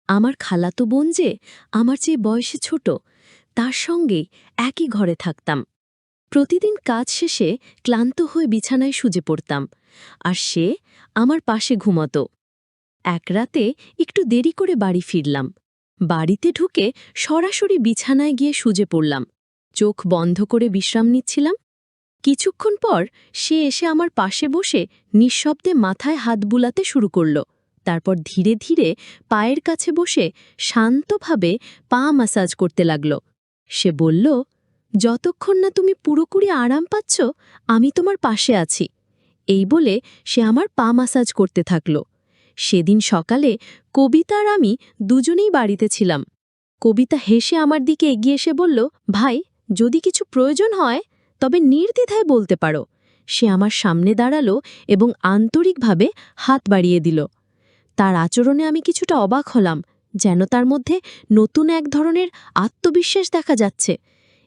আমার খালাতো বোন যে আমার চেয়ে বয়সে ছোট, তার সঙ্গেই একই ঘরে থাকতাম। প্রতিদিন কাজ শেষে ক্লান্ত হয়ে বিছানায় শুয়ে পড়তাম, আর সে আমার পাশে ঘুমত। এক রাতে একটু দেরি করে বাড়ি ফিরলাম। বাড়িতে ঢুকে সরাসরি বিছানায় গিয়ে শুয়ে পড়লাম। চোখ বন্ধ করে বিশ্রাম নিচ্ছিলাম। কিছুক্ষণ পর সে এসে আমার পাশে বসে নিঃশব্দে মাথায় হাত বুলাতে শুরু করল। তারপর ধীরে ধীরে পায়ের কাছে বসে শান্তভাবে পা ম্যাসাজ করতে লাগল। সে বলল, যতক্ষণ না তুমি পুরোপুরি আরাম পাচ্ছ, আমি তোমার পাশে আছি। এই বলে সে আমার পা ম্যাসাজ করতে থাকল। সেদিন সকালে কবিতা আর আমি দুজনেই বাড়িতে ছিলাম। কবিতা হেসে আমার দিকে এগিয়ে এসে বলল, ভাই, যদি কিছু প্রয়োজন হয় তবে নির্দ্বিধায় বলতে পারো। সে আমার সামনে দাঁড়ালো এবং আন্তরিকভাবে হাত বাড়িয়ে দিল। তার আচরণে আমি কিছুটা অবাক হলাম, যেন তার মধ্যে নতুন এক ধরনের আত্মবিশ্বাস দেখা যাচ্ছে।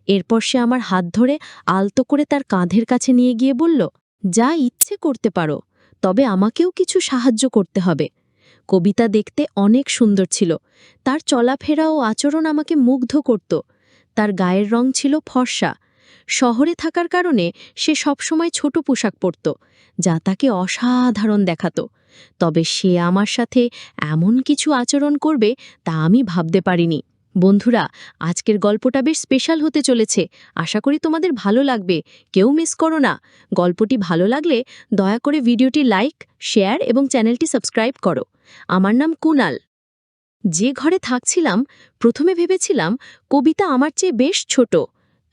এরপর সে আমার হাত ধরে আলতো করে তার কাঁধের কাছে নিয়ে গিয়ে বলল, যা ইচ্ছে করতে পারো, তবে আমাকেও কিছু সাহায্য করতে হবে। কবিতা দেখতে অনেক সুন্দর ছিল। তার চলাফেরা ও আচরণ আমাকে মুগ্ধ করত। তার গায়ের রং ছিল ফর্সা। শহরে থাকার কারণে সে সবসময় ছোট পোশাক পরত, যা তাকে অসাধারণ দেখাত। তবে সে আমার সাথে এমন কিছু আচরণ করবে তা আমি ভাবতে পারিনি। বন্ধুরা, আজকের গল্পটা বেশ স্পেশাল হতে চলেছে। আশা করি তোমাদের ভালো লাগবে। কেউ মিস করো না। গল্পটি ভালো লাগলে দয়া করে ভিডিওটি লাইক, শেয়ার এবং চ্যানেলটি সাবস্ক্রাইব করো। আমার নাম কুনাল। যে ঘরে থাকছিলাম, প্রথমে ভেবেছিলাম কবিতা আমার চেয়ে বেশ ছোট,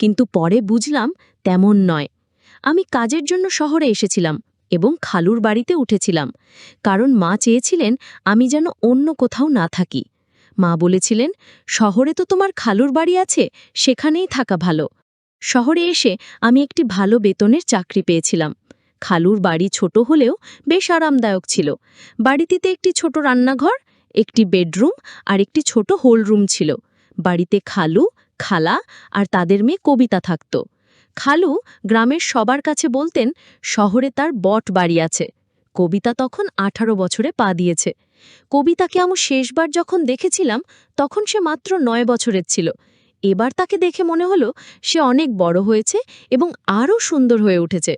কিন্তু পরে বুঝলাম তেমন নয়। আমি কাজের জন্য শহরে এসেছিলাম এবং খালুর বাড়িতে উঠেছিলাম, কারণ মা চেয়েছিলেন আমি যেন অন্য কোথাও না থাকি। মা বলেছিলেন, শহরে তো তোমার খালুর বাড়ি আছে, সেখানেই থাকা ভালো। শহরে এসে আমি একটি ভালো বেতনের চাকরি পেয়েছিলাম। খালুর বাড়ি ছোট হলেও বেশ আরামদায়ক ছিল। বাড়িটিতে একটি ছোট রান্নাঘর, একটি বেডরুম আর একটি ছোট হোল রুম ছিল। বাড়িতে খালু, খালা আর তাদের মেয়ে কবিতা থাকত। খালু গ্রামের সবার কাছে বলতেন শহরে তার বট বাড়ি আছে। কবিতা তখন 18 বছরে পা দিয়েছে। কবিতাকে আমি শেষবার যখন দেখেছিলাম তখন সে মাত্র 9 বছরের ছিল। এবার তাকে দেখে মনে হলো সে অনেক বড় হয়েছে এবং আরও সুন্দর হয়ে উঠেছে।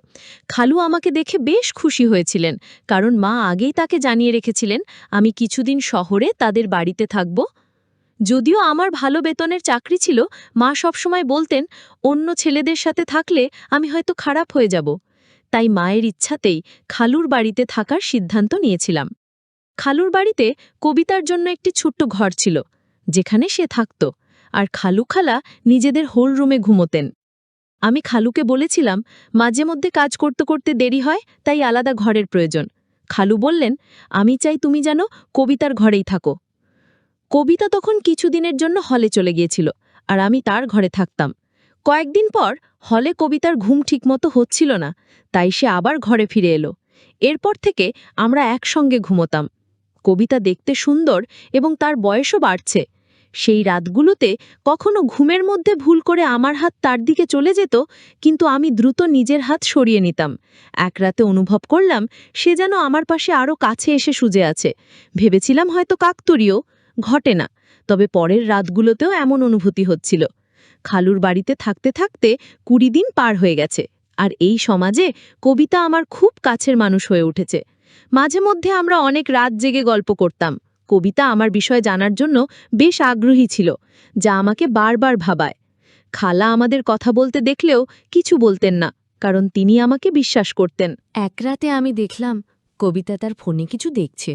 খালু আমাকে দেখে বেশ খুশি হয়েছিলেন, কারণ মা আগেই তাকে জানিয়ে রেখেছিলেন আমি কিছুদিন শহরে তাদের বাড়িতে থাকব। যদিও আমার ভালো বেতনের চাকরি ছিল, মা সবসময় বলতেন অন্য ছেলেদের সাথে থাকলে আমি হয়তো খারাপ হয়ে যাব। তাই মায়ের ইচ্ছাতেই খালুর বাড়িতে থাকার সিদ্ধান্ত নিয়েছিলাম। খালুর বাড়িতে কবিতার জন্য একটি ছোট্ট ঘর ছিল, যেখানে সে থাকত, আর খালু খালা নিজেদের হোল রুমে ঘুমোতেন। আমি খালুকে বলেছিলাম মাঝে মধ্যে কাজ করতে করতে দেরি হয়, তাই আলাদা ঘরের প্রয়োজন। খালু বললেন, আমি চাই তুমি যেন কবিতার ঘরেই থাকো। কবিতা তখন কিছুদিনের জন্য হলে চলে গিয়েছিল, আর আমি তার ঘরে থাকতাম। কয়েকদিন পর হলে কবিতার ঘুম ঠিকমতো হচ্ছিল না, তাই সে আবার ঘরে ফিরে এলো। এরপর থেকে আমরা একসঙ্গে ঘুমোতাম। কবিতা দেখতে সুন্দর এবং তার বয়সও বাড়ছে। সেই রাতগুলোতে কখনো ঘুমের মধ্যে ভুল করে আমার হাত তার দিকে চলে যেত, কিন্তু আমি দ্রুত নিজের হাত সরিয়ে নিতাম। এক রাতে অনুভব করলাম সে যেন আমার পাশে আরও কাছে এসে শুয়ে আছে। ভেবেছিলাম হয়তো কাকতালীয়, ঘটে না। তবে পরের রাতগুলোতেও এমন অনুভূতি হচ্ছিল। খালুর বাড়িতে থাকতে থাকতে 20 দিন পার হয়ে গেছে, আর এই সমাজে কবিতা আমার খুব কাছের মানুষ হয়ে উঠেছে। মাঝে মধ্যে আমরা অনেক রাত জেগে গল্প করতাম। কবিতা আমার বিষয় জানার জন্য বেশ আগ্রহী ছিল, যা আমাকে বারবার ভাবায়। খালা আমাদের কথা বলতে দেখলেও কিছু বলতেন না, কারণ তিনি আমাকে বিশ্বাস করতেন। এক রাতে আমি দেখলাম কবিতা তার ফোনে কিছু দেখছে।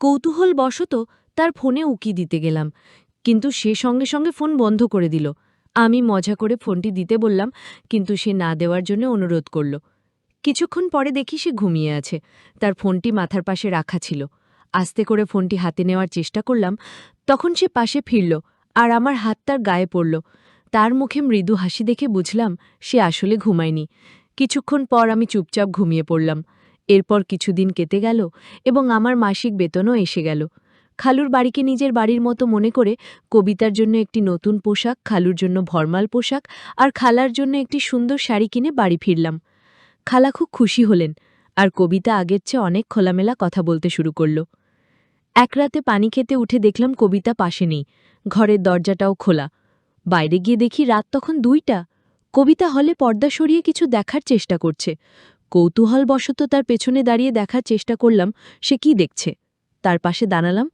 কৌতূহলবশত তার ফোনে উকি দিতে গেলাম, কিন্তু সে সঙ্গে সঙ্গে ফোন বন্ধ করে দিল। আমি মজা করে ফোনটি দিতে বললাম, কিন্তু সে না দেওয়ার জন্য অনুরোধ করল। কিছুক্ষণ পরে দেখি সে ঘুমিয়ে আছে। তার ফোনটি মাথার পাশে রাখা ছিল। আস্তে করে ফোনটি হাতে নেওয়ার চেষ্টা করলাম, তখন সে পাশে ফিরল আর আমার হাত তার গায়ে পড়ল। তার মুখে মৃদু হাসি দেখে বুঝলাম সে আসলে ঘুমায়নি। কিছুক্ষণ পর আমি চুপচাপ ঘুমিয়ে পড়লাম। এরপর কিছুদিন কেটে গেল এবং আমার মাসিক বেতনও এসে গেল। খালুর বাড়িকে নিজের বাড়ির মতো মনে করে কবিতার জন্য একটি নতুন পোশাক, খালুর জন্য ভরমাল পোশাক আর খালার জন্য একটি সুন্দর শাড়ি কিনে বাড়ি ফিরলাম। খালা খুব খুশি হলেন, আর কবিতা আগের চেয়ে অনেক খোলামেলা কথা বলতে শুরু করল। এক রাতে পানি খেতে উঠে দেখলাম কবিতা পাশে নেই, ঘরের দরজাটাও খোলা। বাইরে গিয়ে দেখি রাত তখন 2টা। কবিতা হলে পর্দা সরিয়ে কিছু দেখার চেষ্টা করছে। কৌতূহলবশত তার পেছনে দাঁড়িয়ে দেখার চেষ্টা করলাম সে কি দেখছে। তার পাশে দাঁড়ালাম,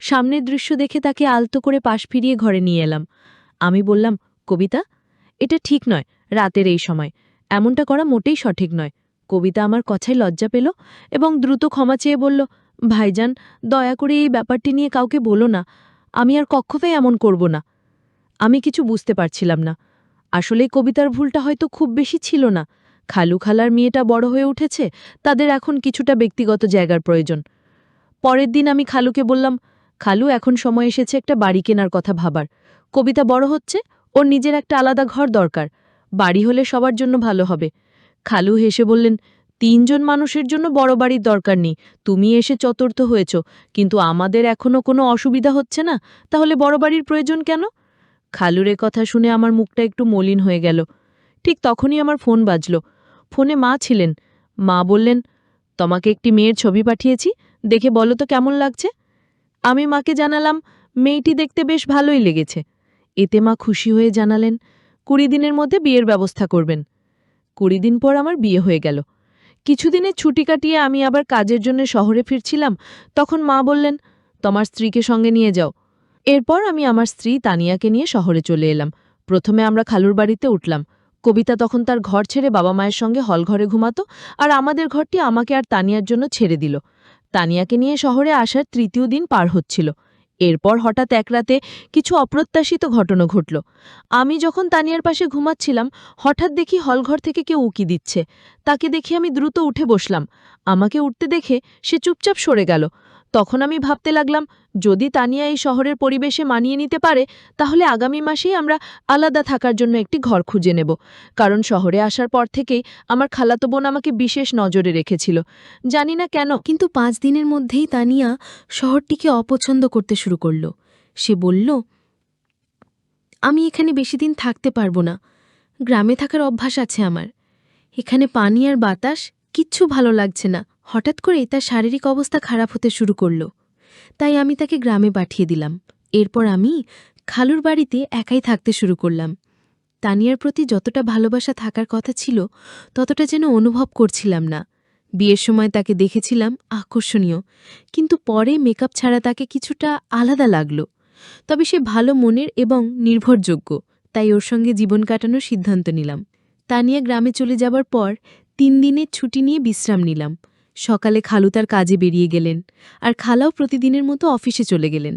সামনের দৃশ্য দেখে তাকে আলতো করে পাশ ফিরিয়ে ঘরে নিয়ে এলাম। আমি বললাম, কবিতা, এটা ঠিক নয়, রাতের এই সময় এমনটা করা মোটেই সঠিক নয়। কবিতা আমার কথায় লজ্জা পেল এবং দ্রুত ক্ষমা চেয়ে বলল, ভাইজান, দয়া করে এই ব্যাপারটি নিয়ে কাউকে বলো না, আমি আর কক্ষপে এমন করব না। আমি কিছু বুঝতে পারছিলাম না। আসলে কবিতার ভুলটা হয়তো খুব বেশি ছিল না। খালু খালার মেয়েটা বড় হয়ে উঠেছে, তাদের এখন কিছুটা ব্যক্তিগত জায়গার প্রয়োজন। পরের দিন আমি খালুকে বললাম, খালু, এখন সময় এসেছে একটা বাড়ি কেনার কথা ভাবার। কবিতা বড় হচ্ছে, ওর নিজের একটা আলাদা ঘর দরকার। বাড়ি হলে সবার জন্য ভালো হবে। খালু হেসে বললেন, 3জন মানুষের জন্য বড় বাড়ির দরকার নেই, তুমি এসে চতুর্থ হয়েছ, কিন্তু আমাদের এখনো কোনো অসুবিধা হচ্ছে না, তাহলে বড় বাড়ির প্রয়োজন কেন? খালুর কথা শুনে আমার মুখটা একটু মলিন হয়ে গেল। ঠিক তখনই আমার ফোন বাজল। ফোনে মা ছিলেন। মা বললেন, তোমাকে একটি মেয়ের ছবি পাঠিয়েছি, দেখে বলো তো কেমন লাগছে। আমি মাকে জানালাম, মেয়েটি দেখতে বেশ ভালোই লেগেছে। এতে মা খুশি হয়ে জানালেন, 20 দিনের মধ্যে বিয়ের ব্যবস্থা করবেন। 20 দিন পর আমার বিয়ে হয়ে গেল। কিছুদিনের ছুটি কাটিয়ে আমি আবার কাজের জন্য শহরে ফিরছিলাম, তখন মা বললেন, তোমার স্ত্রীকে সঙ্গে নিয়ে যাও। এরপর আমি আমার স্ত্রী তানিয়াকে নিয়ে শহরে চলে এলাম। প্রথমে আমরা খালুর বাড়িতে উঠলাম। কবিতা তখন তার ঘর ছেড়ে বাবা মায়ের সঙ্গে হলঘরে ঘুমাতো, আর আমাদের ঘরটি আমাকে আর তানিয়ার জন্য ছেড়ে দিল। তানিয়াকে নিয়ে শহরে আসার 3য় দিন পার হচ্ছিল। এরপর হঠাৎ এক রাতে কিছু অপ্রত্যাশিত ঘটনা ঘটল। আমি যখন তানিয়ার পাশে ঘুমাচ্ছিলাম, হঠাৎ দেখি হলঘর থেকে কেউ উকি দিচ্ছে। তাকে দেখে আমি দ্রুত উঠে বসলাম। আমাকে উঠতে দেখে সে চুপচাপ সরে গেল। তখন আমি ভাবতে লাগলাম, যদি তানিয়া এই শহরের পরিবেশে মানিয়ে নিতে পারে, তাহলে আগামী মাসেই আমরা আলাদা থাকার জন্য একটি ঘর খুঁজে নেব। কারণ শহরে আসার পর থেকেই আমার খালাতো বোন আমাকে বিশেষ নজরে রেখেছিল। জানি না কেন, কিন্তু 5 দিনের মধ্যেই তানিয়া শহরটিকে অপছন্দ করতে শুরু করল। সে বলল, আমি এখানে বেশি দিন থাকতে পারবো না। গ্রামে থাকার অভ্যাস আছে আমার। এখানে পানি আর বাতাস কিচ্ছু ভালো লাগছে না। হঠাৎ করেই তার শারীরিক অবস্থা খারাপ হতে শুরু করল। তাই আমি তাকে গ্রামে পাঠিয়ে দিলাম। এরপর আমি খালুর বাড়িতে একাই থাকতে শুরু করলাম। তানিয়ার প্রতি যতটা ভালোবাসা থাকার কথা ছিল, ততটা যেন অনুভব করছিলাম না। বিয়ের সময় তাকে দেখেছিলাম আকর্ষণীয়, কিন্তু পরে মেকআপ ছাড়া তাকে কিছুটা আলাদা লাগল। তবে সে ভালো মনের এবং নির্ভরযোগ্য, তাই ওর সঙ্গে জীবন কাটানোর সিদ্ধান্ত নিলাম। তানিয়া গ্রামে চলে যাবার পর 3 দিনের ছুটি নিয়ে বিশ্রাম নিলাম। সকালে খালু তার কাজে বেরিয়ে গেলেন, আর খালাও প্রতিদিনের মতো অফিসে চলে গেলেন।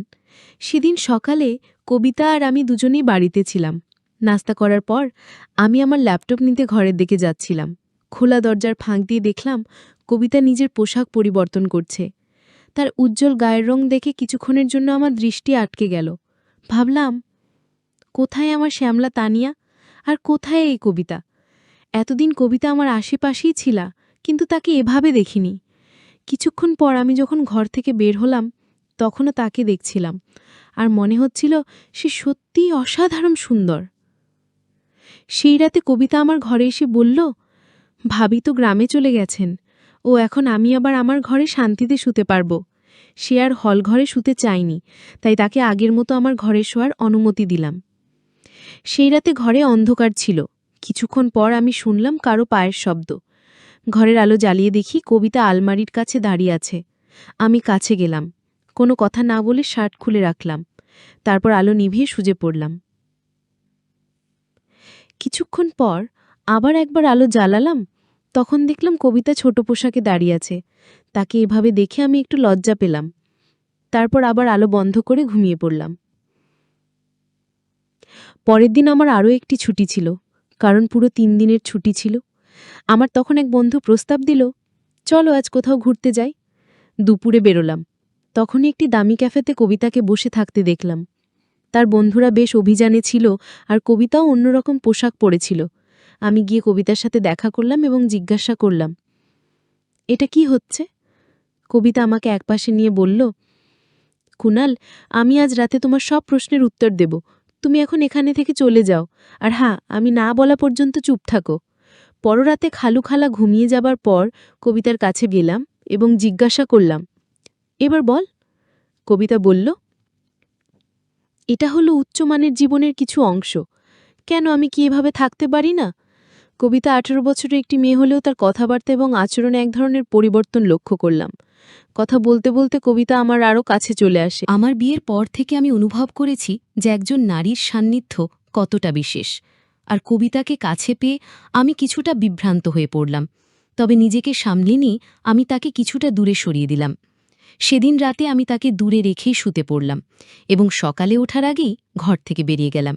সেদিন সকালে কবিতা আর আমি দুজনেই বাড়িতে ছিলাম। নাস্তা করার পর আমি আমার ল্যাপটপ নিতে ঘরের দিকে যাচ্ছিলাম। খোলা দরজার ফাঁক দিয়ে দেখলাম কবিতা নিজের পোশাক পরিবর্তন করছে। তার উজ্জ্বল গায়ের রং দেখে কিছুক্ষণের জন্য আমার দৃষ্টি আটকে গেল। ভাবলাম, কোথায় আমার শ্যামলা তানিয়া, আর কোথায় এই কবিতা? এতদিন কবিতা আমার আশেপাশেই ছিল, কিন্তু তাকে এভাবে দেখিনি। কিছুক্ষণ পর আমি যখন ঘর থেকে বের হলাম, তখনও তাকে দেখছিলাম, আর মনে হচ্ছিল সে সত্যিই অসাধারণ সুন্দর। সেই রাতে কবিতা আমার ঘরে এসে বলল, ভাবি তো গ্রামে চলে গেছেন, ও এখন আমি আবার আমার ঘরে শান্তিতে শুতে পারব। সে আর হল ঘরে শুতে চায়নি, তাই তাকে আগের মতো আমার ঘরে শোয়ার অনুমতি দিলাম। সেই রাতে ঘরে অন্ধকার ছিল। কিছুক্ষণ পর আমি শুনলাম কারো পায়ের শব্দ। ঘরের আলো জ্বালিয়ে দেখি কবিতা আলমারির কাছে দাঁড়িয়ে আছে। আমি কাছে গেলাম, কোনো কথা না বলে শার্ট খুলে রাখলাম। তারপর আলো নিভিয়ে শুয়ে পড়লাম। কিছুক্ষণ পর আবার একবার আলো জ্বালালাম। তখন দেখলাম কবিতা ছোট পোশাকে দাঁড়িয়ে আছে। তাকে এভাবে দেখে আমি একটু লজ্জা পেলাম। তারপর আবার আলো বন্ধ করে ঘুমিয়ে পড়লাম। পরের দিন আমার আরও একটি ছুটি ছিল, কারণ পুরো 3 দিনের ছুটি ছিল। আমার তখন এক বন্ধু প্রস্তাব দিল, চলো আজ কোথাও ঘুরতে যাই। দুপুরে বেরোলাম। তখনই একটি দামি ক্যাফেতে কবিতাকে বসে থাকতে দেখলাম। তার বন্ধুরা বেশ অভিযানে ছিল, আর কবিতাও অন্যরকম পোশাক পরেছিল। আমি গিয়ে কবিতার সাথে দেখা করলাম এবং জিজ্ঞাসা করলাম, এটা কি হচ্ছে? কবিতা আমাকে একপাশে নিয়ে বলল, কুনাল, আমি আজ রাতে তোমার সব প্রশ্নের উত্তর দেব। তুমি এখন এখানে থেকে চলে যাও, আর হ্যাঁ, আমি না বলা পর্যন্ত চুপ থাকো। পররাতে খালু খালা ঘুমিয়ে যাবার পর কবিতার কাছে গেলাম এবং জিজ্ঞাসা করলাম, এবার বল, কবিতা বলল, এটা হলো উচ্চমানের জীবনের কিছু অংশ। কেন আমি কি এভাবে থাকতে পারি না? কবিতা 18 বছরের একটি মেয়ে হলেও তার কথাবার্তা এবং আচরণে এক ধরনের পরিবর্তন লক্ষ্য করলাম। কথা বলতে বলতে কবিতা আমার আরও কাছে চলে আসে। আমার বিয়ের পর থেকে আমি অনুভব করেছি যে একজন নারীর সান্নিধ্য কতটা বিশেষ। আর কবিতাকে কাছে পেয়ে আমি কিছুটা বিভ্রান্ত হয়ে পড়লাম। তবে নিজেকে সামলে নিয়ে আমি তাকে কিছুটা দূরে সরিয়ে দিলাম। সেদিন রাতে আমি তাকে দূরে রেখেই শুতে পড়লাম এবং সকালে ওঠার আগেই ঘর থেকে বেরিয়ে গেলাম।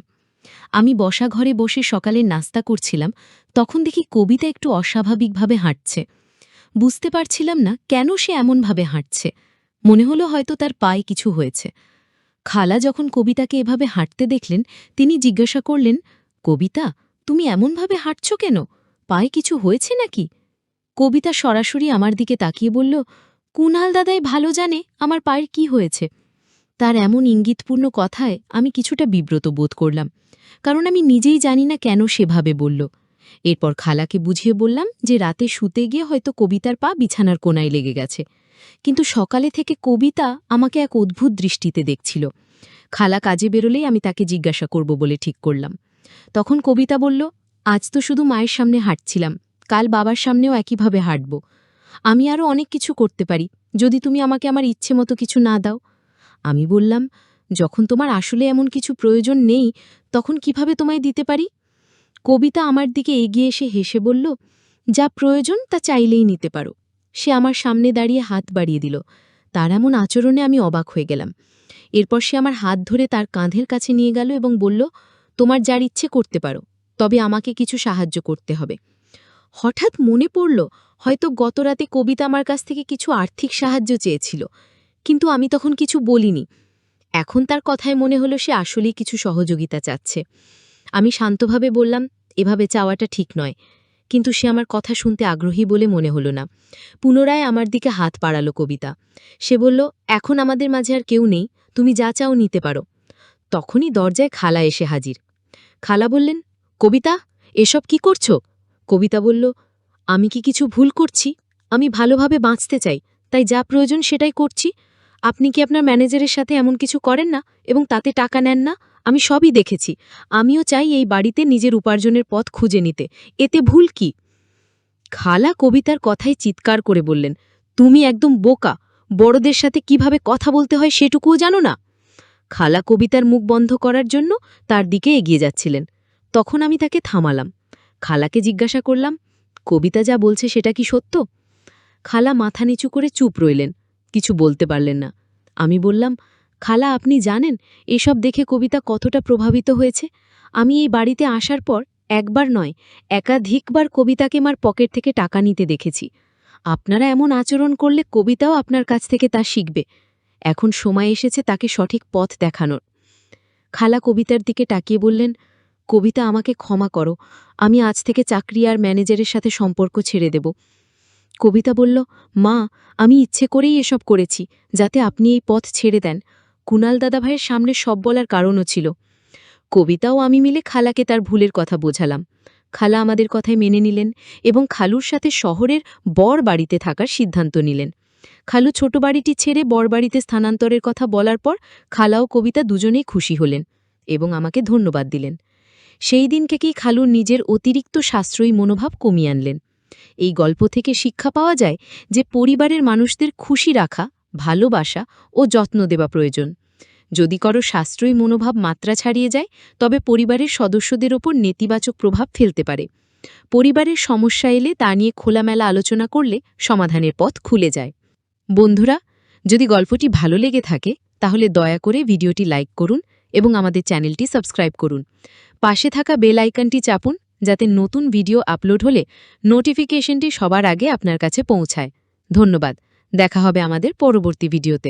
আমি বসা ঘরে বসে সকালের নাস্তা করছিলাম, তখন দেখি কবিতা একটু অস্বাভাবিকভাবে হাঁটছে। বুঝতে পারছিলাম না কেন সে এমনভাবে হাঁটছে। মনে হলো হয়তো তার পায়ে কিছু হয়েছে। খালা যখন কবিতাকে এভাবে হাঁটতে দেখলেন, তিনি জিজ্ঞাসা করলেন, কবিতা, তুমি এমনভাবে হাঁটছ কেন? পায়ে কিছু হয়েছে নাকি? কবিতা সরাসরি আমার দিকে তাকিয়ে বলল, কুণাল দাদাই ভালো জানে আমার পায়ের কি হয়েছে। তার এমন ইঙ্গিতপূর্ণ কথায় আমি কিছুটা বিব্রত বোধ করলাম, কারণ আমি নিজেই জানি না কেন সেভাবে বলল। এরপর খালাকে বুঝিয়ে বললাম যে রাতে শুতে গিয়ে হয়তো কবিতার পা বিছানার কোনায় লেগে গেছে। কিন্তু সকালে থেকে কবিতা আমাকে এক অদ্ভুত দৃষ্টিতে দেখছিল। খালা কাজে বেরোলেই আমি তাকে জিজ্ঞাসা করব বলে ঠিক করলাম। তখন কবিতা বলল, আজ তো শুধু মায়ের সামনে হাঁটছিলাম, কাল বাবার সামনেও একইভাবে হাঁটব। আমি আরও অনেক কিছু করতে পারি, যদি তুমি আমাকে আমার ইচ্ছে মতো কিছু না দাও। আমি বললাম, যখন তোমার আসলে এমন কিছু প্রয়োজন নেই, তখন কিভাবে তোমায় দিতে পারি? কবিতা আমার দিকে এগিয়ে এসে হেসে বলল, যা প্রয়োজন তা চাইলেই নিতে পারো। সে আমার সামনে দাঁড়িয়ে হাত বাড়িয়ে দিল। তার এমন আচরণে আমি অবাক হয়ে গেলাম। এরপর সে আমার হাত ধরে তার কাঁধের কাছে নিয়ে গেল এবং বলল, তোমার যার ইচ্ছে করতে পারো, তবে আমাকে কিছু সাহায্য করতে হবে। হঠাৎ মনে পড়ল, হয়তো গতরাতে কবিতা আমার কাছ থেকে কিছু আর্থিক সাহায্য চেয়েছিল, কিন্তু আমি তখন কিছু বলিনি। এখন তার কথায় মনে হলো সে আসলেই কিছু সহযোগিতা চাচ্ছে। আমি শান্তভাবে বললাম, এভাবে চাওয়াটা ঠিক নয়, কিন্তু সে আমার কথা শুনতে আগ্রহী বলে মনে হলো না। পুনরায় আমার দিকে হাত বাড়ালো কবিতা। সে বলল, এখন আমাদের মাঝে আর কেউ নেই, তুমি যা চাও নিতে পারো। তখনই দরজায় খালা এসে হাজির। খালা বললেন, কবিতা, এসব কি করছো? কবিতা বলল, আমি কি কিছু ভুল করছি? আমি ভালোভাবে বাঁচতে চাই, তাই যা প্রয়োজন সেটাই করছি। আপনি কি আপনার ম্যানেজারের সাথে এমন কিছু করেন না এবং তাতে টাকা নেন না? আমি সবই দেখেছি। আমিও চাই এই বাড়িতে নিজের উপার্জনের পথ খুঁজে নিতে, এতে ভুল কি? খালা কবিতার কথাই চিৎকার করে বললেন, তুমি একদম বোকা, বড়দের সাথে কিভাবে কথা বলতে হয় সেটুকুও জানো না? খালা কবিতার মুখ বন্ধ করার জন্য তার দিকে এগিয়ে যাচ্ছিলেন। তখন আমি তাকে থামালাম। খালাকে জিজ্ঞাসা করলাম, কবিতা যা বলছে সেটা কি সত্য? খালা মাথা নিচু করে চুপ রইলেন, কিছু বলতে পারলেন না। আমি বললাম, খালা, আপনি জানেন এসব দেখে কবিতা কতটা প্রভাবিত হয়েছে? আমি এই বাড়িতে আসার পর একবার নয়, একাধিকবার কবিতাকে আমার পকেট থেকে টাকা নিতে দেখেছি। আপনারা এমন আচরণ করলে কবিতাও আপনার কাছ থেকে তা শিখবে। এখন সময় এসেছে তাকে সঠিক পথ দেখানোর। খালা কবিতার দিকে তাকিয়ে বললেন, কবিতা, আমাকে ক্ষমা করো, আমি আজ থেকে চাকরি আর ম্যানেজারের সাথে সম্পর্ক ছেড়ে দেব। কবিতা বলল, মা, আমি ইচ্ছে করেই এসব করেছি, যাতে আপনি এই পথ ছেড়ে দেন। কুণাল দাদাভাইয়ের সামনে সব বলার কারণও ছিল। কবিতাও আমি মিলে খালাকে তার ভুলের কথা বোঝালাম। খালা আমাদের কথায় মেনে নিলেন এবং খালুর সাথে শহরের বর বাড়িতে থাকার সিদ্ধান্ত নিলেন। খালু ছোট বাড়িটি ছেড়ে বর বাড়িতে স্থানান্তরের কথা বলার পর খালা ও কবিতা দুজনেই খুশি হলেন এবং আমাকে ধন্যবাদ দিলেন। সেই দিন থেকেই খালুর নিজের অতিরিক্ত সাশ্রয়ী মনোভাব কমিয়ে আনলেন। এই গল্প থেকে শিক্ষা পাওয়া যায় যে পরিবারের মানুষদের খুশি রাখা, ভালোবাসা ও যত্ন দেওয়া প্রয়োজন। যদি কারো সাশ্রয়ী মনোভাব মাত্রা ছাড়িয়ে যায়, তবে পরিবারের সদস্যদের ওপর নেতিবাচক প্রভাব ফেলতে পারে। পরিবারের সমস্যা এলে তা নিয়ে খোলামেলা আলোচনা করলে সমাধানের পথ খুলে যায়। বন্ধুরা, যদি গল্পটি ভালো লেগে থাকে তাহলে দয়া করে ভিডিওটি লাইক করুন এবং আমাদের চ্যানেলটি সাবস্ক্রাইব করুন। পাশে থাকা বেল আইকনটি চাপুন, যাতে নতুন ভিডিও আপলোড হলে নোটিফিকেশনটি সবার আগে আপনার কাছে পৌঁছায়। ধন্যবাদ। দেখা হবে আমাদের পরবর্তী ভিডিওতে।